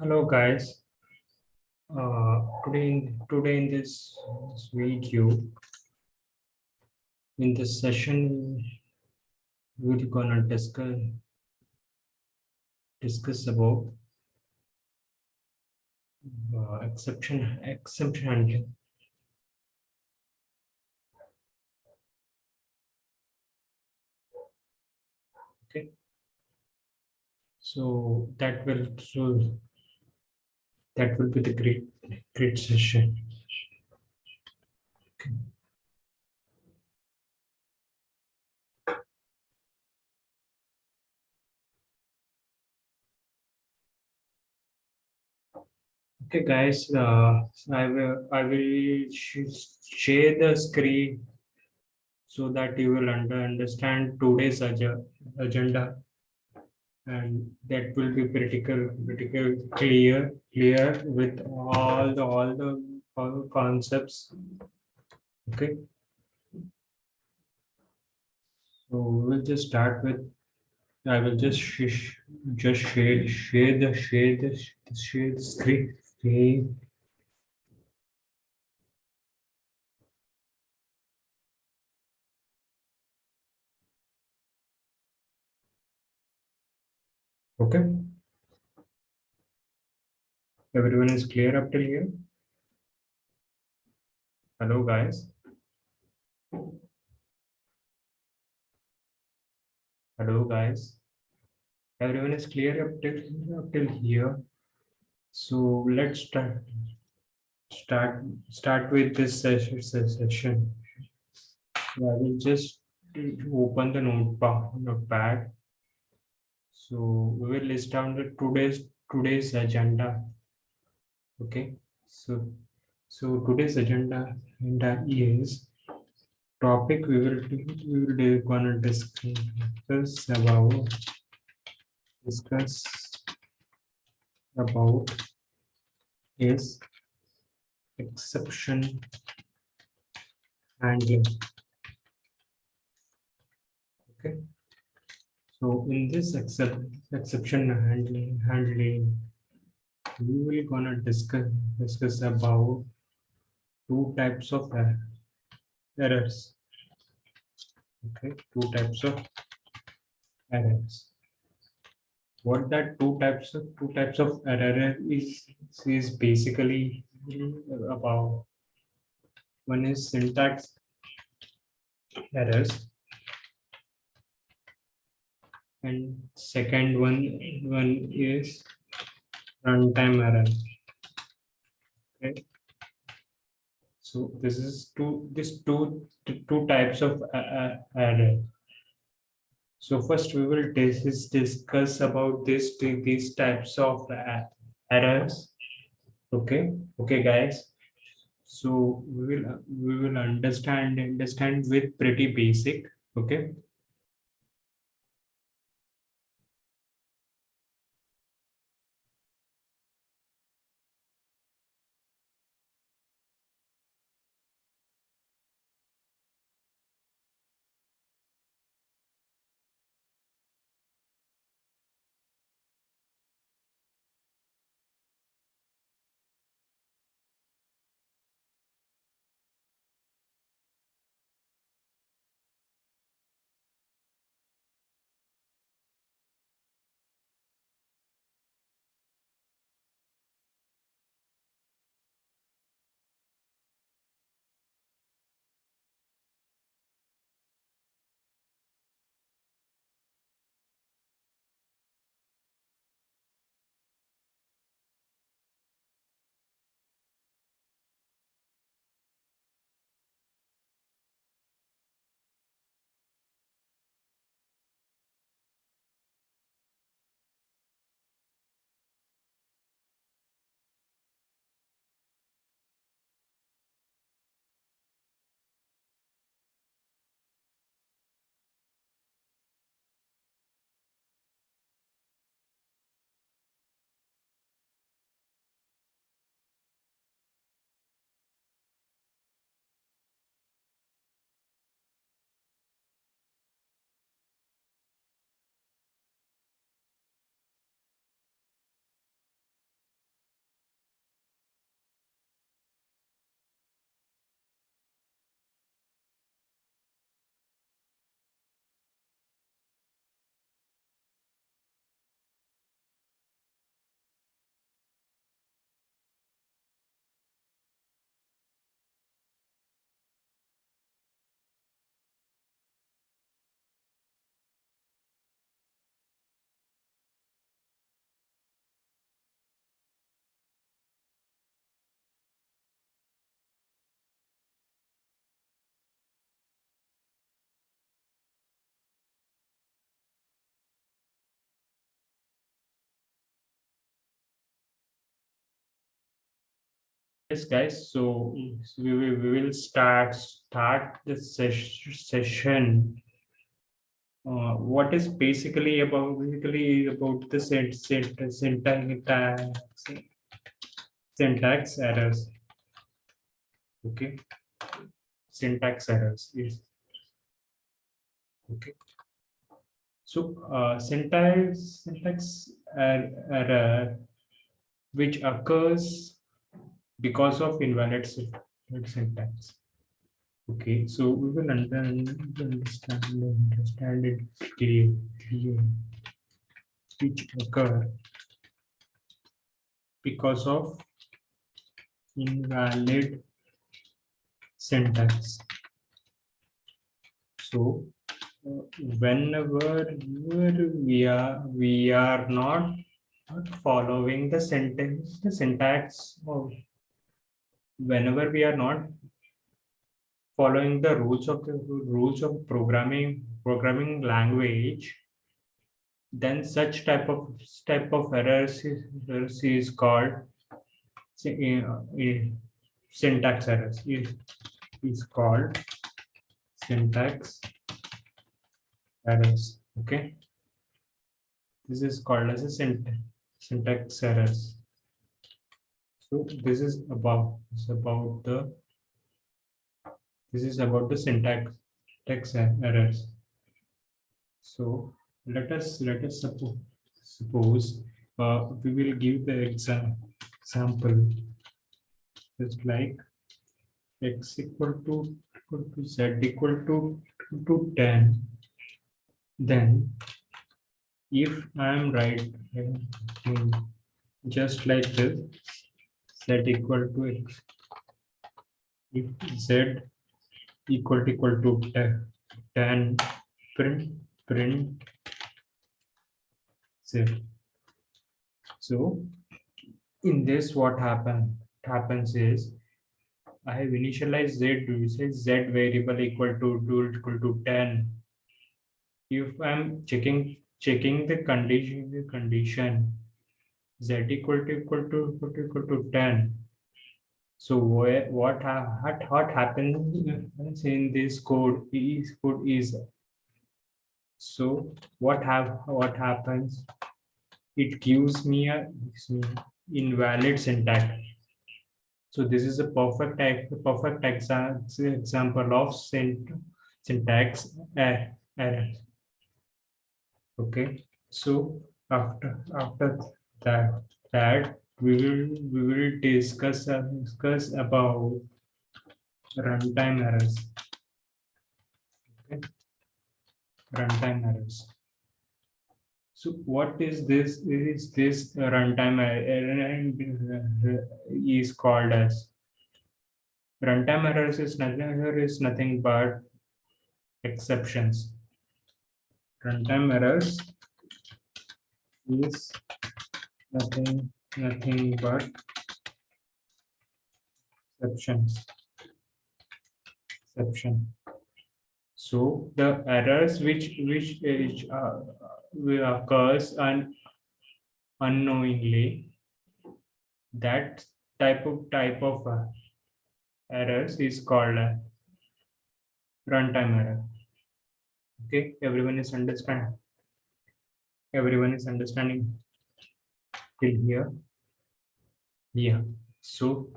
Hello guys. Today in this video, in this session, we're gonna discuss about exception handling. Okay, so that will be the great session. Okay. Okay, guys. I will share the screen so that you will understand today's agenda, and that will be pretty clear with all the concepts. Okay, so we'll just start with. I will just share the screen. Okay, everyone is clear up till here. Hello guys. Hello guys. Everyone is clear up till here. So let's start with this session. I will just open the notepad. So we will list down the today's agenda. Okay. So today's agenda is topic we will gonna discuss about is exception handling. Okay. So in this exception handling, we will gonna discuss about two types of errors. Okay, two types of errors. What that two types of error is basically about. One is syntax errors, and second one is runtime error. Okay, so this is two types of error. So first we will discuss about these types of errors. Okay, okay, guys. So we will understand with pretty basic. Okay. Yes, guys. So we will start the session. What is basically about the syntax errors. Okay, syntax errors. Yes. Okay. So syntax error which occurs because of invalid syntax. Okay, so we will understand it clearly, which occur because of invalid syntax. So whenever we are not following the syntax, or whenever we are not following the rules of programming language, then such type of errors is called syntax errors is called syntax errors. Okay, this is called as a syntax errors. So this is about the syntax errors. So let us suppose we will give the example, just like x equal to z equal to 10. Then if I am writing just like this, z equal to x, if z equal to 10, print z. So in this, what happens is, I have initialized z to say z variable equal to 10. If I'm checking the condition z equal to 10. So what happens in this code is, so what happens, it gives me invalid syntax. So this is a perfect example of syntax error. Okay, so after that we will discuss about runtime errors. Okay, runtime errors. So what is this? Is this runtime error is called as runtime errors is nothing but exceptions. Runtime errors is nothing but exception. So the errors which will occurs unknowingly, that type of errors is called a runtime error. Okay, everyone is understanding till here. Yeah. So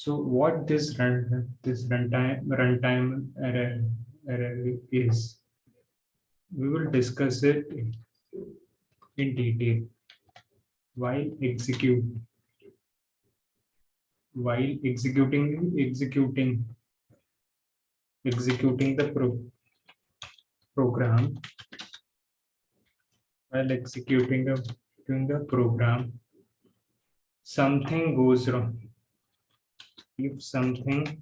what this runtime error is, we will discuss it in detail while executing the program. While executing the program, something goes wrong. If something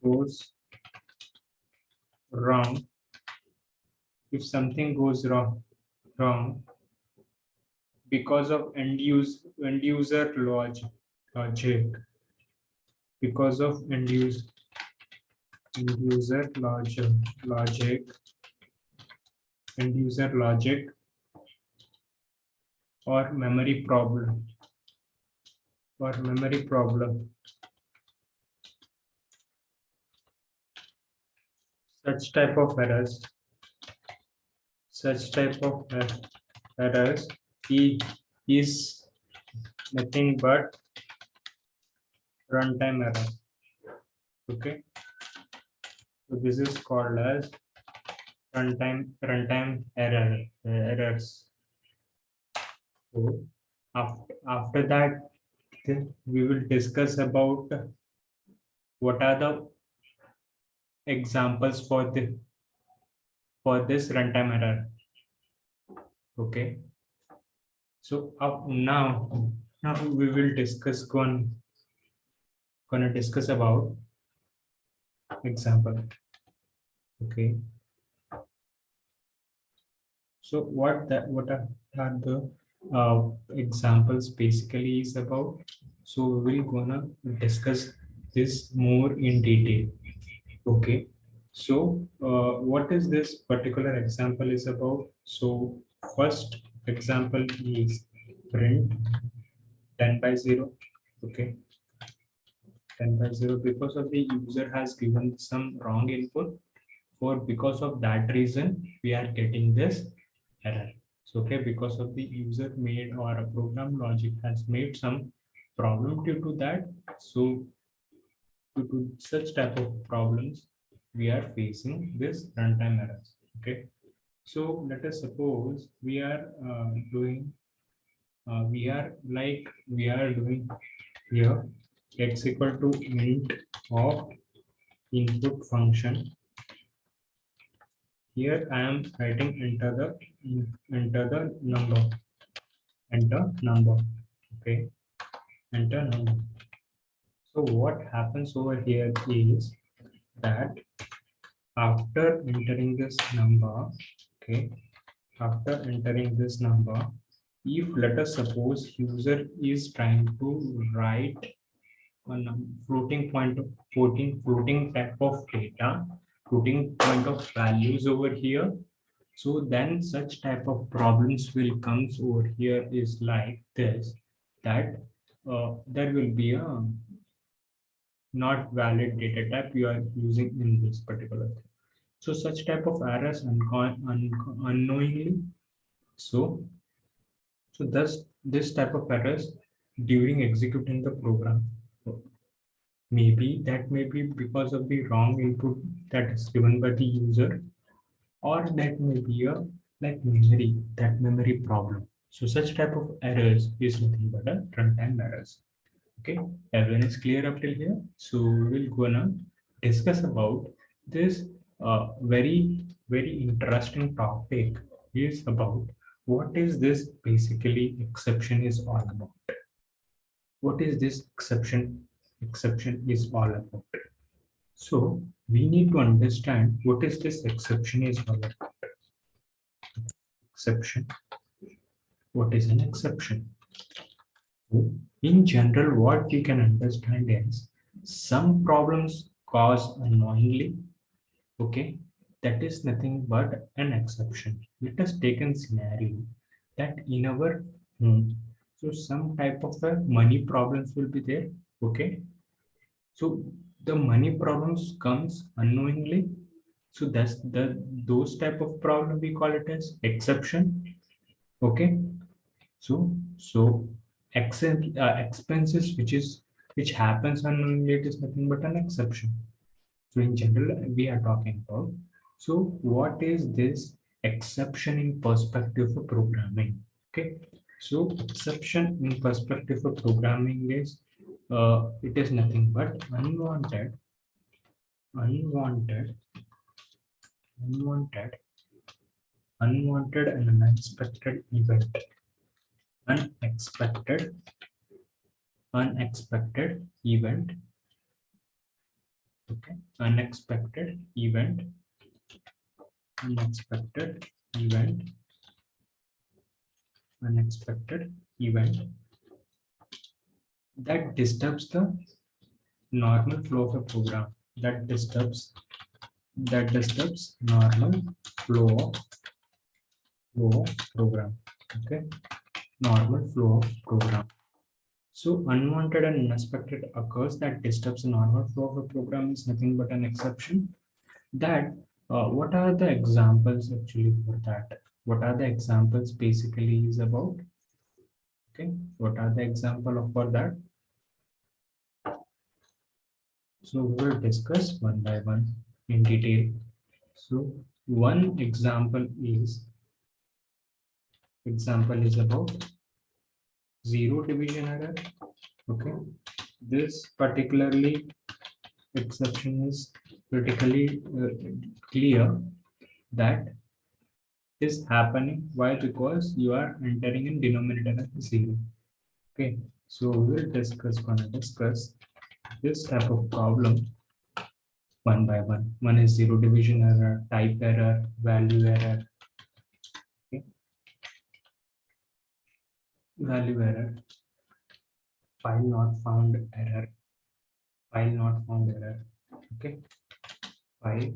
goes wrong, wrong because of end user logic, because of end user logic, end user logic or memory problem, or memory problem. Such type of errors, such type of errors is nothing but runtime error. Okay, so this is called as runtime errors. So after that, we will discuss about what are the examples for this runtime error. Okay, so now we will gonna discuss about example. Okay, so what are the examples basically is about? So we will gonna discuss this more in detail. Okay, so what is this particular example is about? So first example is print 10 by 0. Okay, 10 by 0 because of the user has given some wrong input. For because of that reason, we are getting this error. So okay, because of the user made or a program logic has made some problem due to that. So due to such type of problems, we are facing this runtime errors. Okay, so let us suppose we are doing we are doing here x equal to int of input function. Here I am writing enter the number, enter number. Okay, enter number. So what happens over here is that after entering this number, okay, after entering this number, if let us suppose user is trying to write a floating type of data, floating point of values over here. So then such type of problems will comes over here is like this, that there will be a not valid data type you are using in this particular thing. So such type of errors unknowingly. So thus this type of errors during executing the program. Maybe that may be because of the wrong input that is given by the user, or that may be a like memory problem. So such type of errors is nothing but a runtime errors. Okay, everyone is clear up till here. So we'll gonna discuss about this very interesting topic is about what is this basically exception is all about. What is this exception is all about? So we need to understand what is this exception is all about. Exception. What is an exception? So in general, what we can understand is some problems cause unknowingly. Okay, that is nothing but an exception. Let us take a scenario that in our home, so some type of money problems will be there. Okay, so the money problems comes unknowingly. So that's those type of problem we call it as exception. Okay, so expenses which happens unknowingly, it is nothing but an exception. So in general, we are talking about. So what is this exception in perspective of programming? Okay, so exception in perspective of programming is it is nothing but unwanted, unwanted, unwanted and unexpected event. Unexpected, unexpected event. Okay, unexpected event, unexpected event, unexpected event that disturbs the normal flow of a program. That disturbs normal flow of program. Okay, normal flow of program. So unwanted and unexpected occurs that disturbs the normal flow of a program is nothing but an exception. That what are the examples actually for that? What are the examples basically is about? Okay, what are the example of for that? So we will discuss one by one in detail. So one example is about zero division error. Okay, this particularly exception is critically clear that is happening. Why? Because you are entering in denominator as zero. Okay, so gonna discuss this type of problem one by one. One is zero division error, type error, value error. Okay, value error, file not found error, file not found error. Okay, file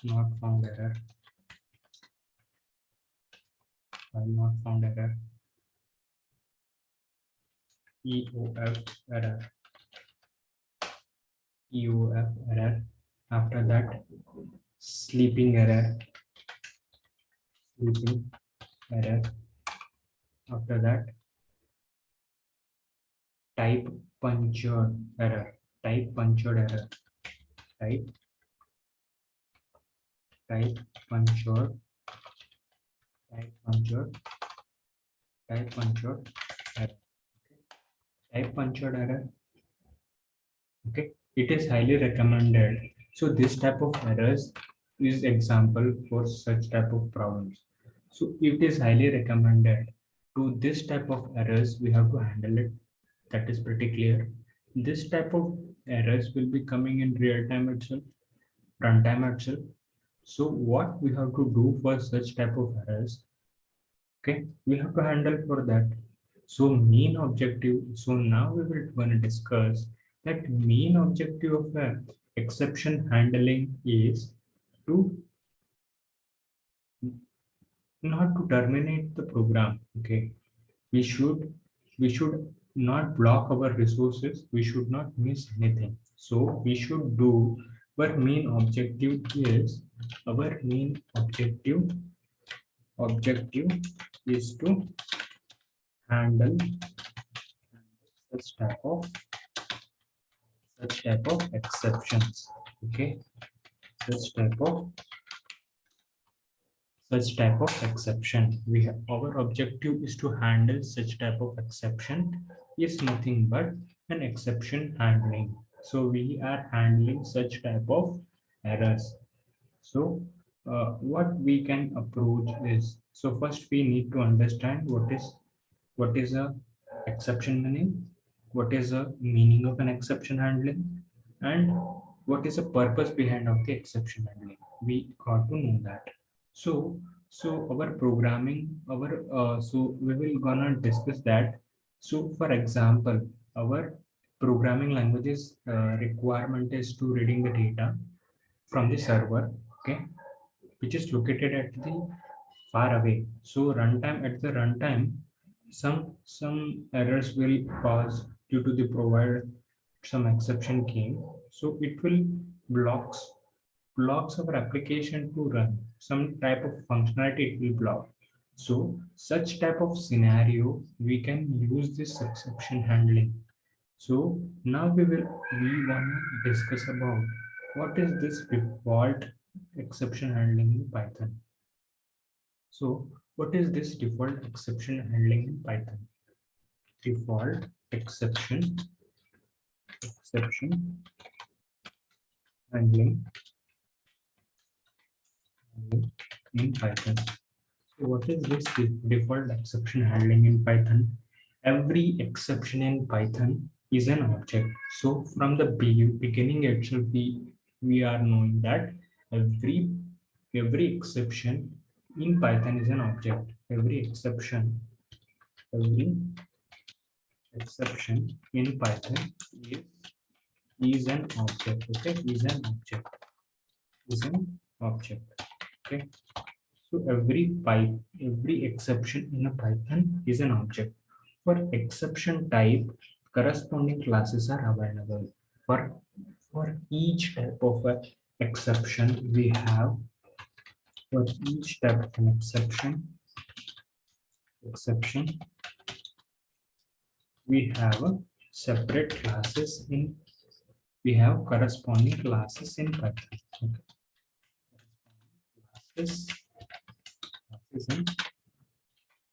not found error, file not found error, EOF error, EOF error. After that, sleeping error, sleeping error. After that, type punctured error, type punctured error, type type punctured, type punctured, type punctured error, type punctured error. Okay, it is highly recommended. So this type of errors is example for such type of problems. So it is highly recommended. To this type of errors, we have to handle it. That is pretty clear. This type of errors will be coming in real time itself, runtime itself. So what we have to do for such type of errors? Okay, we have to handle for that. So main objective. So now we will going to discuss that main objective of exception handling is to not to terminate the program. Okay, we should we should not block our resources. We should not miss anything. So we should do. Our main objective is our main objective is to handle such type of exceptions. Okay, such type of exception. We have our objective is to handle such type of exception is nothing but an exception handling. So we are handling such type of errors. So what we can approach is, so first we need to understand what is a exception handling, what is the meaning of an exception handling, and what is the purpose behind of the exception handling. We got to know that. So our programming, our so we will gonna discuss that. So for example, our programming languages requirement is to reading the data from the server, okay, which is located at the far away. So runtime, at the runtime, some errors will cause due to the provided some exception came. So it will blocks our application to run. Some type of functionality it will block. So such type of scenario we can use this exception handling. So now we want to discuss about what is this default exception handling in Python. So what is this default exception handling in Python? Default exception handling in Python. So what is this default exception handling in Python? Every exception in Python is an object. So from the beginning itself, we are knowing that every every exception in Python is an object. Every exception in Python is an object. Okay, is an object. Is an object. Okay. So every exception in a Python is an object. For exception type, corresponding classes are available. For each type of a exception, we have for each type of an exception, we have a separate classes in we have corresponding classes in Python. Okay. Classes in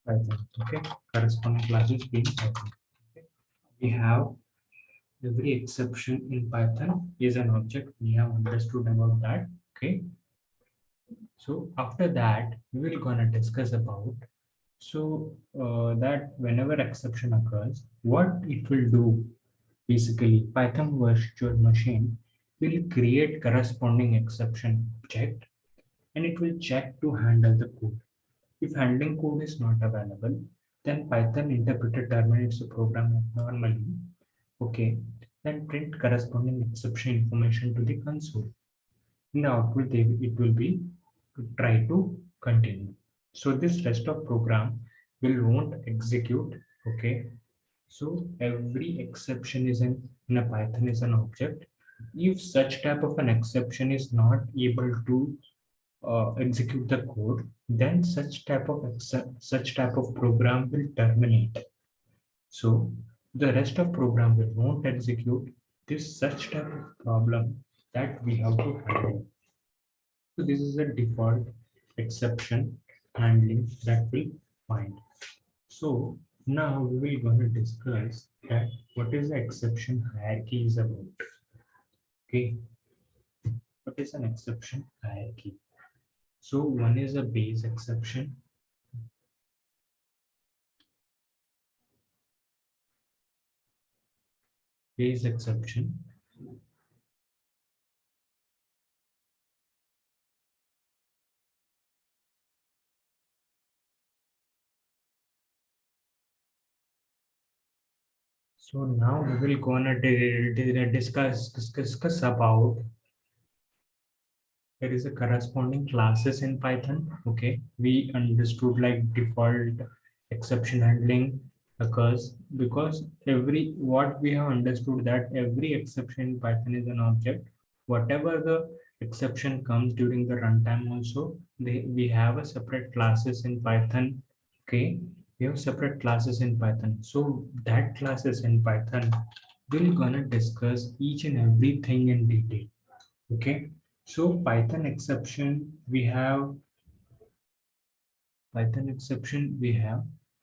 Python. Okay, corresponding classes in Python. Okay. We have every exception in Python is an object. We have understood about that. Okay. So after that, we will gonna discuss about that whenever exception occurs, what it will do. Basically, Python virtual machine will create corresponding exception object and it will check to handle the code. If handling code is not available, then Python interpreter terminates the program normally. Okay, then print corresponding exception information to the console. In the output, it will be to try to continue. So this rest of program will won't execute. Okay, so every exception is in a Python is an object. If such type of an exception is not able to execute the code, then such type of program will terminate. So the rest of program will won't execute this such type of problem that we have to handle. So this is a default exception handling that we find. So now we will going to discuss that what is the exception hierarchy is about. Okay, what is an exception hierarchy? So one is a base exception. Base exception. So now we will gonna discuss about there is a corresponding classes in Python. Okay, we understood like default exception handling occurs because every what we have understood that every exception in Python is an object. Whatever the exception comes during the runtime also, we have a separate classes in Python. Okay, we have separate classes in Python. So that classes in Python we're gonna discuss each and everything in detail. Okay, so Python exception we have.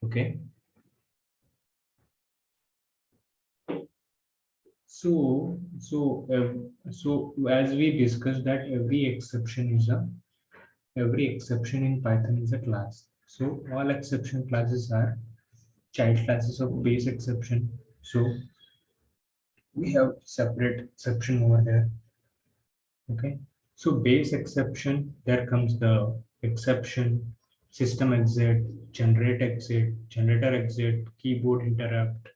Okay, so as we discussed that every exception in Python is a class. So all exception classes are child classes of base exception. So we have separate exception over there. Okay, so base exception, there comes the exception, system exit, generator exit, keyboard interrupt,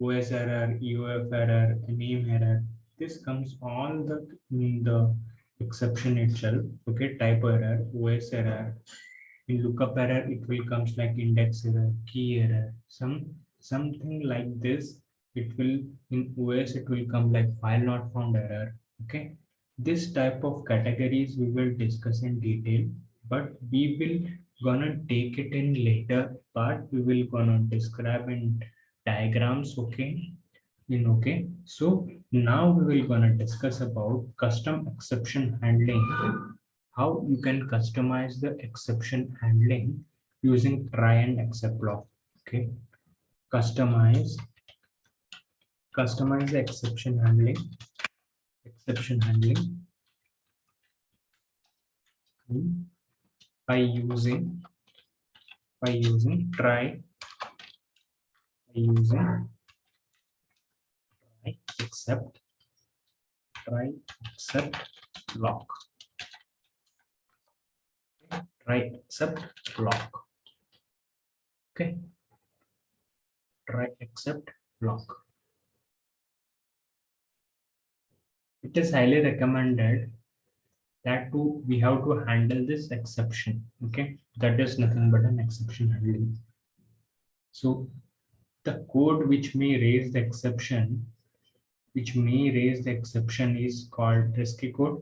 OS error, EOF error, name error. This comes all in the exception itself. Okay, type error, OS error. In lookup error, it will comes like index error, key error, something like this. It will in OS it will come like file not found error. Okay, this type of categories we will discuss in detail, but we will gonna take it in later part. We will gonna describe in diagrams. Okay, so now we will gonna discuss about custom exception handling, how you can customize the exception handling using try and except block. Okay, customize customize the exception handling by using try by using try except try except block. Try except block. Okay, try except block. It is highly recommended that too we have to handle this exception. Okay, that is nothing but an exception handling. So the code which may raise the exception, is called risky code.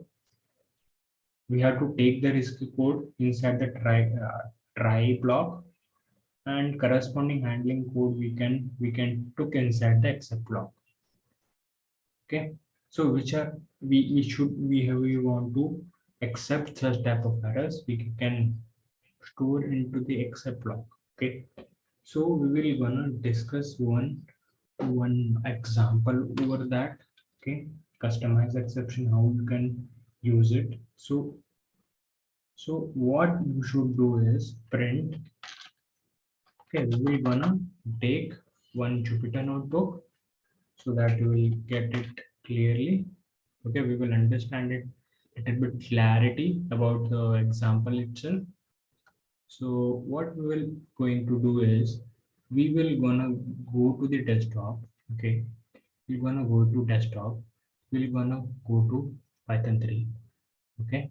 We have to take the risky code inside the try block, and corresponding handling code we can took inside the except block. Okay, so which are we want to accept such type of errors, we can store into the except block. Okay, so we will gonna discuss one example over that. Okay, customize exception, how you can use it. So what you should do is print. Okay, we will gonna take one Jupyter notebook so that you will get it clearly. Okay, we will understand it a little bit clarity about the example itself. So what we will going to do is we will gonna go to the desktop. Okay, we're gonna go to desktop. We're gonna go to Python 3. Okay,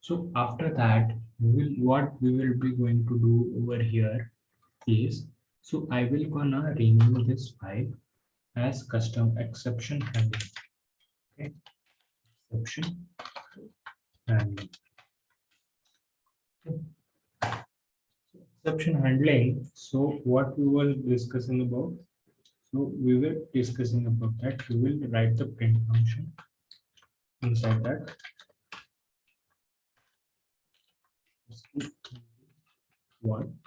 so after that what we will be going to do over here is, so I will gonna rename this file as custom exception handling. Okay, exception handling. Exception handling. So what we were discussing about, we were discussing about that we will write the print function inside that. One.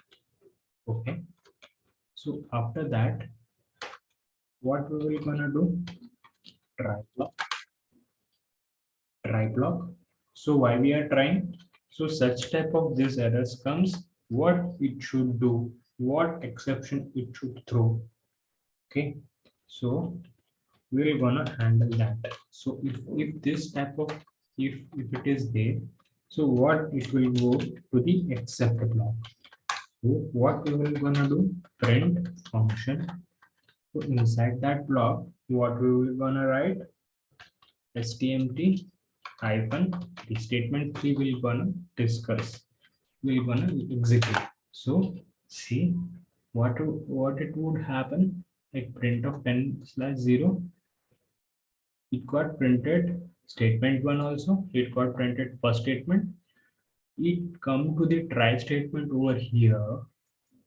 Okay, so after that what we will gonna do, try block. So why we are trying, so such type of this errors comes, what it should do, what exception it should throw. Okay, so we're gonna handle that. So if this type of, if it is there, so what it will go to the except block. So what we will gonna do, print function. So inside that block what we will gonna write, stmt hyphen the statement 3 will gonna discuss, will gonna execute. So see what it would happen, like print of 10/0, it got printed statement 1 also, it got printed first statement, it come to the try statement over here,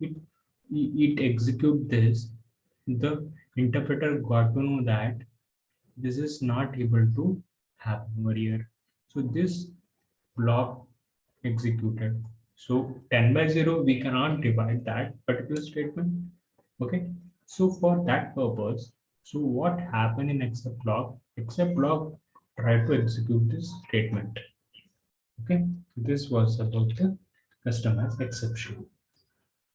it it execute this, the interpreter got to know that this is not able to happen over here, so this block executed. So 10/0 we cannot divide that particular statement. Okay, so for that purpose, so what happened in except block try to execute this statement. Okay, this was about the customized exception.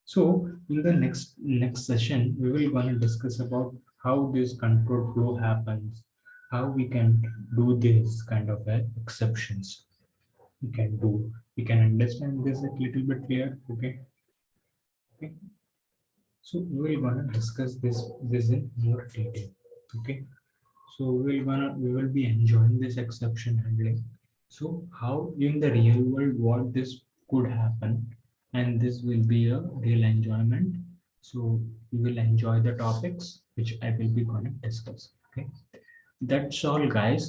So in the next session, we will gonna discuss about how this control flow happens, how we can do this kind of exceptions. We can understand this a little bit here. Okay. Okay. So we will gonna discuss this in more detail. Okay. So we will be enjoying this exception handling. So how in the real world what this could happen, and this will be a real enjoyment. So we will enjoy the topics which I will be gonna discuss. Okay. That's all, guys.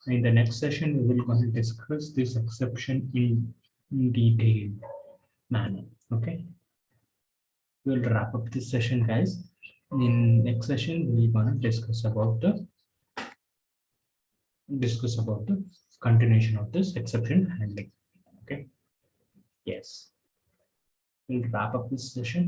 In the next session, we will going to discuss this exception in detailed manner. Okay, we'll wrap up this session, guys. In next session, we're going to discuss about the continuation of this exception handling. Okay, yes, we'll wrap up this session.